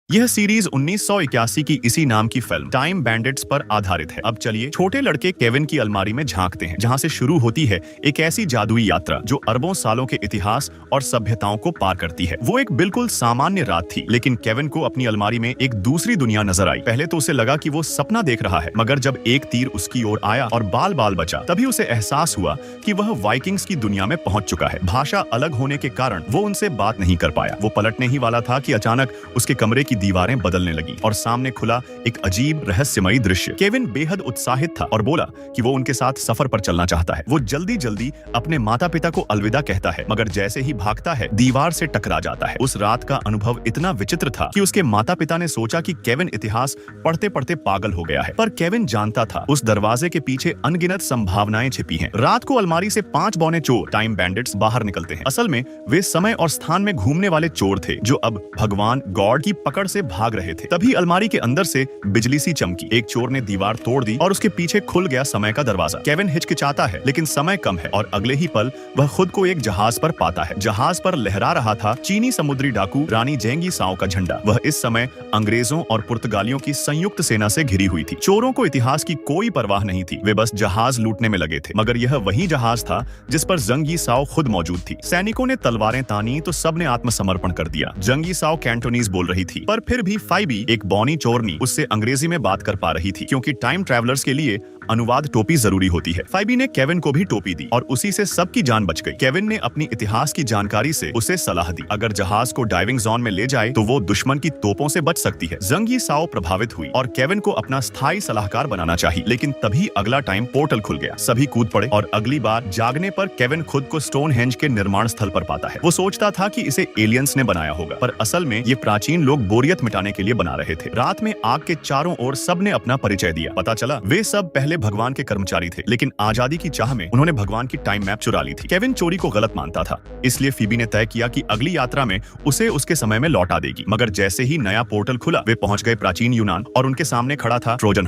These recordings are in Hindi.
यह सीरीज 1981 की इसी नाम की फिल्म टाइम बैंडिट्स पर आधारित है। अब चलिए छोटे लड़के केविन की अलमारी में झांकते हैं, जहां से शुरू होती है एक ऐसी जादुई यात्रा जो अरबों सालों के इतिहास और सभ्यताओं को पार करती है। वो एक बिल्कुल सामान्य रात थी, लेकिन केविन को अपनी अलमारी में एक दूसरी दुनिया नजर आई। पहले तो उसे लगा कि वो सपना देख रहा है, मगर जब एक तीर उसकी ओर आया और बाल बाल बचा, तभी उसे एहसास हुआ कि वह वाइकिंग्स की दुनिया में पहुंच चुका है। भाषा अलग होने के कारण वो उनसे बात नहीं कर पाया। वो पलटने ही वाला था कि अचानक उसके कमरे की दीवारें बदलने लगी और सामने खुला एक अजीब रहस्यमयी दृश्य। केविन बेहद उत्साहित था और बोला कि वो उनके साथ सफर पर चलना चाहता है। वो जल्दी जल्दी अपने माता पिता को अलविदा कहता है, मगर जैसे ही भागता है दीवार से टकरा जाता है। उस रात का अनुभव इतना विचित्र था कि उसके माता पिता ने सोचा कि केविन इतिहास पढ़ते पढ़ते पागल हो गया है, पर केविन जानता था उस दरवाजे के पीछे अनगिनत संभावनाएं छिपी हैं। रात को अलमारी से 5 बौने चोर टाइम बैंडिट्स बाहर निकलते हैं। असल में वे समय और स्थान में घूमने वाले चोर थे जो अब भगवान गॉड की पकड़ से भाग रहे थे। तभी अलमारी के अंदर से बिजली सी चमकी। एक चोर ने दीवार तोड़ दी और उसके पीछे खुल गया समय का दरवाजा। केविन हिचकिचाता है, लेकिन समय कम है और अगले ही पल वह खुद को एक जहाज पर पाता है। जहाज पर लहरा रहा था चीनी समुद्री डाकू रानी जेंगी साओ का झंडा। वह इस समय अंग्रेजों और पुर्तगालियों की संयुक्त सेना से घिरी हुई थी। चोरों को इतिहास की कोई परवाह नहीं थी, वे बस जहाज लूटने में लगे थे। मगर यह वही जहाज था जिस पर जंगी साओ खुद मौजूद थी। सैनिकों ने तलवारें तानी तो सबने आत्मसमर्पण कर दिया। जंगी साओ कैंटोनीज बोल रही थी, पर फिर भी फाइबी, एक बौनी चोरनी, उससे अंग्रेजी में बात कर पा रही थी, क्योंकि टाइम ट्रैवलर्स के लिए अनुवाद टोपी जरूरी होती है। फाइबी ने केविन को भी टोपी दी और उसी से सबकी जान बच गई। केविन ने अपनी इतिहास की जानकारी से उसे सलाह दी, अगर जहाज को डाइविंग जोन में ले जाए तो वो दुश्मन की तोपों से बच सकती है। जंगी साओ प्रभावित हुई और केविन को अपना स्थायी सलाहकार बनाना चाहिए, लेकिन तभी अगला टाइम पोर्टल खुल गया। सभी कूद पड़े और अगली बार जागने पर केविन खुद को स्टोनहेंज के निर्माण स्थल पर पाता है। वो सोचता था कि इसे एलियंस ने बनाया होगा, पर असल में ये प्राचीन लोग बोरियत मिटाने के लिए बना रहे थे। रात में आग के चारों ओर सबने अपना परिचय दिया। पता चला वे सब पहले भगवान के कर्मचारी थे, लेकिन आजादी की चाह में उन्होंने भगवान की टाइम मैप चुरा ली थी। केविन चोरी को गलत मानता था, इसलिए फीबी ने तय किया कि अगली यात्रा में उसे उसके समय में लौटा देगी। मगर जैसे ही नया पोर्टल खुला, वे पहुंच गए प्राचीन यूनान और उनके सामने खड़ा था ट्रोजन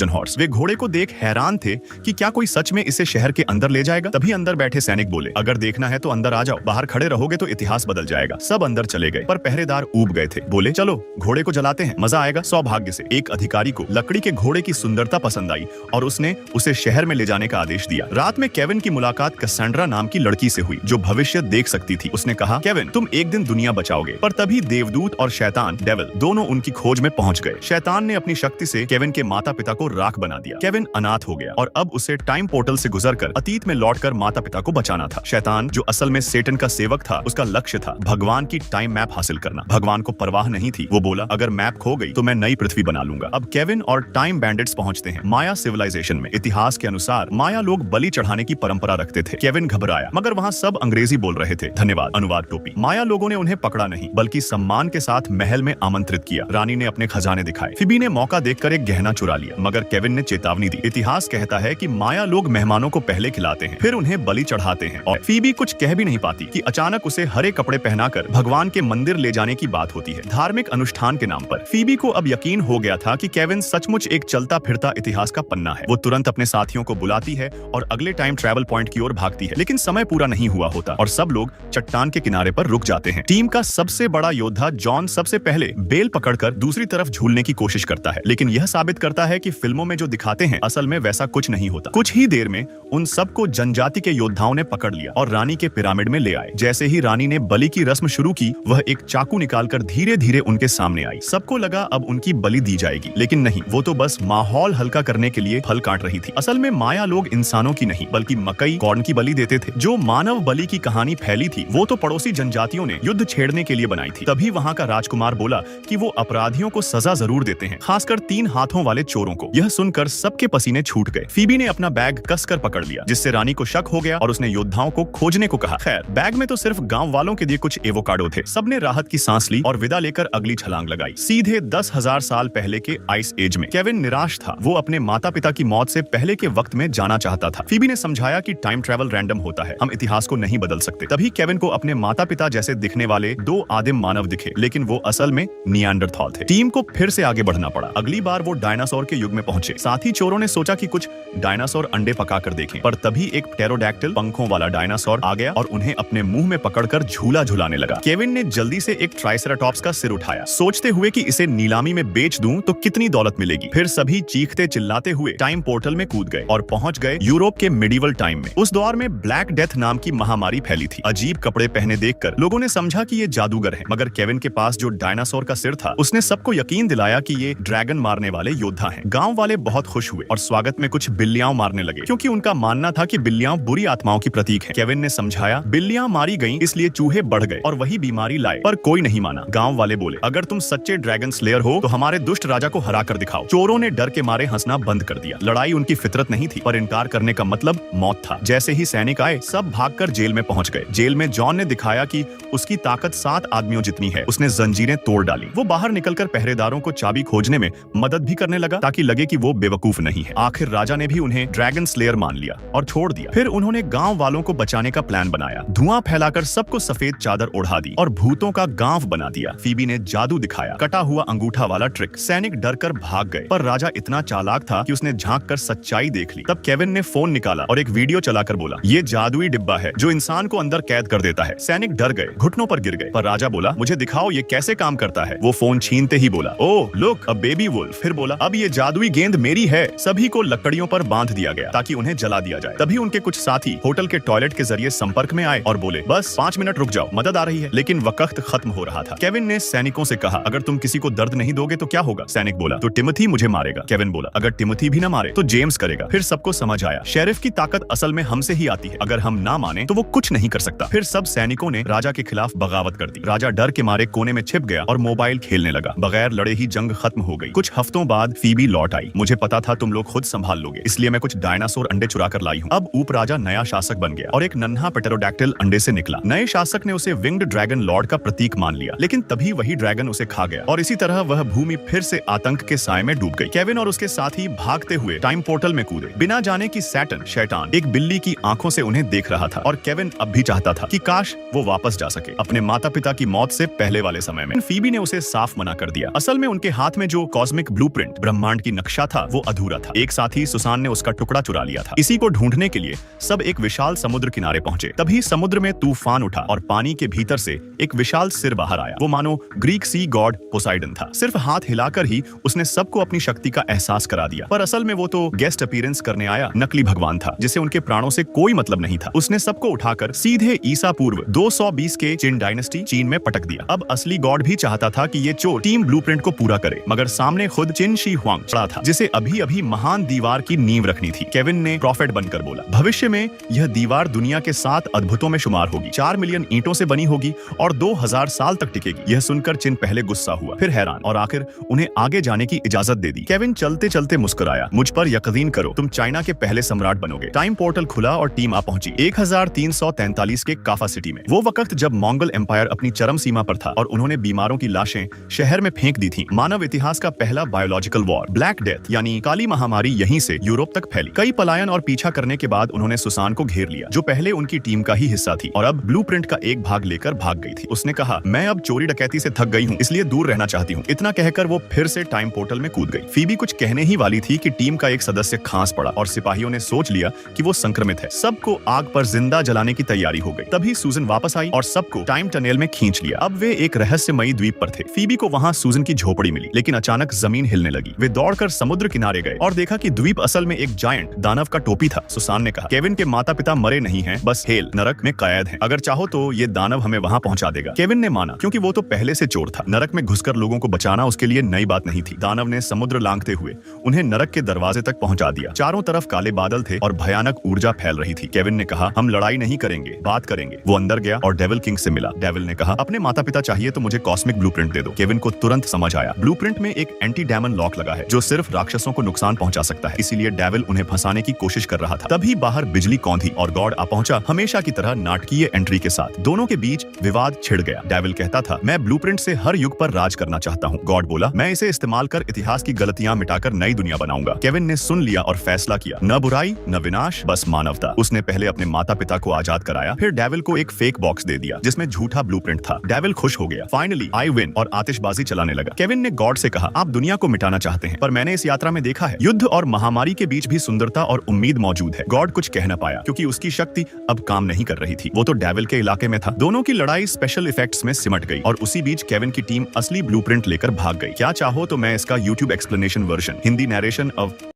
हॉर्स। वे घोड़े को देख हैरान थे कि क्या कोई सच में इसे शहर के अंदर ले जाएगा। तभी अंदर बैठे सैनिक बोले, अगर देखना है तो अंदर आ जाओ, बाहर खड़े रहोगे तो इतिहास बदल जाएगा। सब अंदर चले गए, पर पहरेदार ऊब गए थे। बोले, चलो घोड़े को जलाते हैं, मजा आएगा। सौभाग्य से एक अधिकारी को लकड़ी के घोड़े की सुंदरता पसंद आई और उसने उसे शहर में ले जाने का आदेश दिया। रात में केविन की मुलाकात कैसेंड्रा नाम की लड़की से हुई जो भविष्य देख सकती थी। उसने कहा, केविन तुम एक दिन दुनिया बचाओगे। पर तभी देवदूत और शैतान डेविल दोनों उनकी खोज में पहुंच गए। शैतान ने अपनी शक्ति से केविन के माता पिता को राख बना दिया। केविन अनाथ हो गया और अब उसे टाइम पोर्टल से गुजरकर अतीत में लौटकर माता पिता को बचाना था। शैतान, जो असल में सेटन का सेवक था, उसका लक्ष्य था भगवान की टाइम मैप हासिल करना। भगवान को परवाह नहीं थी। वो बोला, अगर मैप खो गई तो मैं नई पृथ्वी बना लूंगा। अब केविन और टाइम बैंडिट्स पहुंचते हैं माया सिविलाइजेशन में। इतिहास के अनुसार माया लोग बलि चढ़ाने की परंपरा रखते थे। केविन घबराया, मगर वहाँ सब अंग्रेजी बोल रहे थे। धन्यवाद अनुवाद टोपी। माया लोगों ने उन्हें पकड़ा नहीं, बल्कि सम्मान के साथ महल में आमंत्रित किया। रानी ने अपने खजाने दिखाए। फिबी ने मौका देखकर एक गहना चुरा लिया, मगर केविन ने चेतावनी दी। इतिहास कहता है कि माया लोग मेहमानों को पहले खिलाते हैं, फिर उन्हें बलि चढ़ाते हैं। और फिबी कुछ कह भी नहीं पाती कि अचानक उसे हरे कपड़े पहनाकर भगवान के मंदिर ले जाने की बात होती है, धार्मिक अनुष्ठान के नाम पर। फिबी को अब यकीन हो गया था कि केविन सचमुच एक चलता फिरता इतिहास का पन्ना है। वो तुरंत अपने साथियों को बुलाती है और अगले टाइम ट्रैवल पॉइंट की ओर भागती है, लेकिन समय पूरा नहीं हुआ होता और सब लोग चट्टान के किनारे पर रुक जाते हैं। टीम का सबसे बड़ा योद्धा जॉन सबसे पहले बेल पकड़कर दूसरी तरफ झूलने की कोशिश करता है, लेकिन यह साबित करता है कि फिल्मों में जो दिखाते हैं असल में वैसा कुछ नहीं होता। कुछ ही देर में उन सबको जनजाति के योद्धाओं ने पकड़ लिया और रानी के पिरामिड में ले आए। जैसे ही रानी ने बलि की रस्म शुरू की, वह एक चाकू निकालकर धीरे धीरे उनके सामने आई। सबको लगा अब उनकी बलि दी जाएगी, लेकिन नहीं, वो तो बस माहौल हल्का करने के लिए फल काट रही थी। असल में माया लोग इंसानों की नहीं बल्कि मकई कॉर्न की बलि देते थे। जो मानव बलि की कहानी फैली थी वो तो पड़ोसी जनजातियों ने युद्ध छेड़ने के लिए बनाई थी। तभी वहाँ का राजकुमार बोला कि वो अपराधियों को सजा जरूर देते हैं, खासकर 3 हाथों वाले चोरों को। यह सुनकर सबके पसीने छूट गए। फीबी ने अपना बैग कसकर पकड़ लिया, जिससे रानी को शक हो गया और उसने योद्धाओं को खोजने को कहा। खैर, बैग में तो सिर्फ गांव वालों के लिए कुछ एवोकाडो थे। सबने राहत की सांस ली और विदा लेकर अगली छलांग लगाई, सीधे 10,000 साल पहले के आइस एज में। केविन निराश था। वो अपने माता पिता की मौत से पहले के वक्त में जाना चाहता था। फीबी ने समझाया कि टाइम ट्रैवल रैंडम होता है, हम इतिहास को नहीं बदल सकते। तभी केविन को अपने माता पिता जैसे दिखने वाले दो आदिम मानव दिखे, लेकिन वो असल में निएंडरथॉल थे। टीम को फिर से आगे बढ़ना पड़ा। अगली बार वो डायनासोर के युग में पहुंचे। साथ ही चोरों ने सोचा कि कुछ डायनासोर अंडे पकाकर देखें, पर तभी एक प्टेरोडैक्टिल पंखों वाला डायनासोर आ गया और उन्हें अपने मुंह में पकड़कर झूला झुलाने लगा। केविन ने जल्दी से एक ट्राइसेराटॉप्स का सिर उठाया, सोचते हुए कि इसे नीलामी में बेच दूं तो कितनी दौलत मिलेगी। फिर सभी चीखते चिल्लाते हुए टाइम पोर्टल में कूद गए और पहुंच गए यूरोप के मिडिवल टाइम में। उस दौर में ब्लैक डेथ नाम की महामारी फैली थी। अजीब कपड़े पहने देखकर लोगों ने समझा कि ये जादूगर है, मगर केविन के पास जो डायनासोर का सिर था उसने सबको यकीन दिलाया कि ये ड्रैगन मारने वाले योद्धा हैं। गांव वाले बहुत खुश हुए और स्वागत में कुछ बिल्लियां मारने लगे, क्योंकि उनका मानना था कि बिल्लियां बुरी आत्माओं की प्रतीक हैं। केविन ने समझाया बिल्लियां मारी गईं इसलिए चूहे बढ़ गए और वही बीमारी लाए, पर कोई नहीं माना। गांव वाले बोले, अगर तुम सच्चे ड्रैगन स्लेयर हो तो हमारे दुष्ट राजा को हरा कर दिखाओ। चोरों ने डर के मारे हंसना बंद कर दिया। लड़ाई उनकी फितरत नहीं थी, पर इनकार करने का मतलब मौत था। जैसे ही सैनिक आए, सब भागकर जेल में पहुंच गए। जेल में जॉन ने दिखाया कि उसकी ताकत 7 आदमियों जितनी है। उसने जंजीरें तोड़ डाली। वो बाहर निकलकर पहरेदारों को चाबी खोजने में मदद भी करने लगा, ताकि लगे कि वो बेवकूफ नहीं है। आखिर राजा ने भी उन्हें ड्रैगन स्लेयर मान लिया और छोड़ दिया। फिर उन्होंने गांव वालों को बचाने का प्लान बनाया। धुआं फैलाकर सबको सफेद चादर ओढ़ा दी और भूतों का गांव बना दिया। फीबी ने जादू दिखाया, कटा हुआ अंगूठा वाला ट्रिक। सैनिक डरकर भाग गए, पर राजा इतना चालाक था कि उसने झांक कर सच्चाई देख ली। तब केविन ने फोन निकाला और एक वीडियो चलाकर बोला, ये जादुई डिब्बा है जो इंसान को अंदर कैद कर देता है। सैनिक डर गए, घुटनों पर गिर गए, पर राजा बोला, मुझे दिखाओ ये कैसे काम करता है। वो फोन छीनते ही बोला, oh look a baby wolf. फिर बोला, अब ये जादुई गेंद मेरी है। सभी को लकड़ियों पर बांध दिया गया ताकि उन्हें जला दिया जाए। तभी उनके कुछ साथी होटल के टॉयलेट के जरिए संपर्क में आए और बोले, बस 5 मिनट रुक जाओ, मदद आ रही है। लेकिन वक्त खत्म हो रहा था। केविन ने सैनिकों से कहा, अगर तुम किसी को दर्द नहीं दोगे तो क्या होगा? सैनिक बोला, तो टिमोथी मुझे मारेगा। केविन बोला, अगर टिमोथी भी न मारे तो जेम्स करेगा। फिर सबको समझ आया, शेरिफ की ताकत असल में हमसे ही आती है। अगर हम ना माने तो वो कुछ नहीं कर सकता। फिर सब सैनिकों ने राजा के खिलाफ बगावत कर दी। राजा डर के मारे कोने में छिप गया और मोबाइल खेलने लगा। बगैर लड़े ही जंग खत्म हो गई। कुछ हफ्तों बाद फीबी लौट आई। मुझे पता था तुम लोग खुद संभाल लोगे, इसलिए मैं कुछ डायनासोर अंडे चुरा कर लाई हूँ। अब ऊप राजा नया शासक बन गया और एक नन्हा प्टेरोडैक्टिल अंडे से निकला। नए शासक ने उसे विंग्ड ड्रैगन लॉर्ड का प्रतीक मान लिया, लेकिन तभी वही ड्रैगन उसे खा गया और इसी तरह वह भूमि फिर से आतंक के साए में डूब गई। केविन और उसके साथी भागते हुए टाइम पोर्टल में कूदे, बिना जाने कि सैटर्न शैतान एक बिल्ली की आंखों से उन्हें देख रहा था। और केविन अब भी चाहता था कि काश वो वापस जा सके अपने माता पिता की मौत से पहले वाले समय में। फीबी ने उसे साफ मना कर दिया। असल में उनके हाथ में जो कॉस्मिक ब्लूप्रिंट ब्रह्मांड की नक्शा था वो अधूरा था। एक साथी सुसान ने उसका टुकड़ा चुरा लिया था। इसी को ढूंढने के लिए सब एक विशाल समुद्र किनारे पहुंचे। तभी समुद्र में तूफान उठा और पानी के भीतर से एक विशाल सिर बाहर आया। वो मानो ग्रीक सी गॉड पोसाइडन था। सिर्फ हाथ हिलाकर ही उसने सबको अपनी शक्ति का एहसास करा दिया, पर असल में वो तो गेस्ट अपीयरेंस करने आया नकली भगवान था, जिसे उनके प्राणों से कोई मतलब नहीं था। उसने सबको उठाकर सीधे ईसा पूर्व 220 के चिन डायनेस्टी चीन में पटक दिया। अब असली गॉड भी चाहता था कि ये चोर टीम ब्लूप्रिंट को पूरा करे, मगर सामने खुद चिन शी हुआंग खड़ा था, जिसे अभी अभी महान दीवार की नींव रखनी थी। केविन ने प्रॉफिट बनकर बोला, भविष्य में यह दीवार दुनिया के 7 अद्भुतों में शुमार होगी, 4 मिलियन ईंटों से बनी होगी और 2000 साल तक टिकेगी। यह सुनकर चिन पहले गुस्सा हुआ, फिर हैरान और आखिर उन्हें आगे जाने की इजाजत दे दी। केविन चलते चलते मुस्कुराया, मुझ पर यकीन करो, तुम चाइना के पहले सम्राट बनोगे। टाइम पोर्टल खुला और टीम आ पहुंची 1343 के काफा सिटी में। वो वक्त जब मंगोल एम्पायर अपनी चरम सीमा पर था और उन्होंने बीमारों की लाशें शहर में फेंक दी थीं। मानव इतिहास का पहला बायोलॉजिकल वॉर ब्लैक डेथ यानी काली महामारी यहीं से यूरोप तक फैली। कई पलायन और पीछा करने के बाद उन्होंने सुसान को घेर लिया, जो पहले उनकी टीम का ही हिस्सा थी और अब ब्लूप्रिंट का एक भाग लेकर भाग गई थी। उसने कहा, मैं अब चोरी डकैती से थक गई हूँ, इसलिए दूर रहना चाहती हूँ। इतना कहकर वो फिर से टाइम पोर्टल में कूद गई। फीबी कुछ कहने ही वाली थी कि टीम का एक सदस्य खांस पड़ा और सिपाहियों ने सोच लिया कि वो संक्रमित है। सबको आग पर जिंदा जलाने की तैयारी हो गई। तभी सूजन वापस आई और सबको टाइम टनल में खींच लिया। अब वे एक रहस्यमयी द्वीप पर थे। फीबी को वहाँ सूजन की झोपड़ी मिली, लेकिन अचानक जमीन हिलने लगी। वे दौड़कर समुद्र किनारे गए और देखा कि द्वीप असल में एक जायंट दानव का टोपी था। सुसान ने कहा, केविन के माता पिता मरे नहीं हैं, बस हेल नरक में कैद हैं। अगर चाहो तो ये दानव हमें वहाँ पहुँचा देगा। केविन ने माना, क्योंकि वो तो पहले से चोर था। नरक में घुसकर लोगों को बचाना उसके लिए नई बात नहीं थी। दानव ने समुद्र लांघते हुए उन्हें नरक के दरवाजे तक पहुंचा दिया। चारों तरफ काले बादल थे और भयानक ऊर्जा फैल रही थी। केविन ने कहा, हम लड़ाई नहीं करेंगे, बात करेंगे। वो अंदर गया और डेविल किंग से मिला। डेविल ने कहा, अपने माता पिता चाहिए तो मुझे कॉस्मिक ब्लूप्रिंट दे दो। केविन को तुरंत समझ आया, ब्लूप्रिंट में एक एंटी डेमन लॉक लगा है जो सिर्फ राक्षसों को नुकसान पहुंचा सकता है, इसीलिए डेविल उन्हें फंसाने की कोशिश कर रहा था। तभी बाहर बिजली कौंधी और गॉड आ पहुंचा, हमेशा की तरह नाटकीय एंट्री के साथ। दोनों के बीच विवाद छिड़ गया। डेविल कहता था, मैं ब्लूप्रिंट से हर युग पर राज करना चाहता हूँ। गॉड बोला, मैं इसे इस्तेमाल कर इतिहास की गलतियां मिटाकर नई दुनिया बनाऊंगा। केविन केविन ने सुन लिया और फैसला किया, न बुराई न विनाश, बस मानवता। उसने पहले अपने माता पिता को आजाद कराया, फिर डेविल को एक फेक बॉक्स दे दिया जिसमें झूठा ब्लूप्रिंट था। डेविल खुश हो गया, फाइनली आई विन, और आतिशबाजी चलाने लगा। केविन ने गॉड से कहा, आप दुनिया को मिटाना चाहते हैं, पर मैंने इस यात्रा में देखा है युद्ध और महामारी के बीच भी सुंदरता और उम्मीद मौजूद है। गॉड कुछ कह न पाया क्योंकि उसकी शक्ति अब काम नहीं कर रही थी। वो तो डेविल के इलाके में था। दोनों की लड़ाई स्पेशल इफेक्ट्स में सिमट गई और उसी बीच केविन की टीम असली ब्लूप्रिंट लेकर भाग गई। क्या चाहो तो मैं इसका YouTube explanation version, Hindi narration of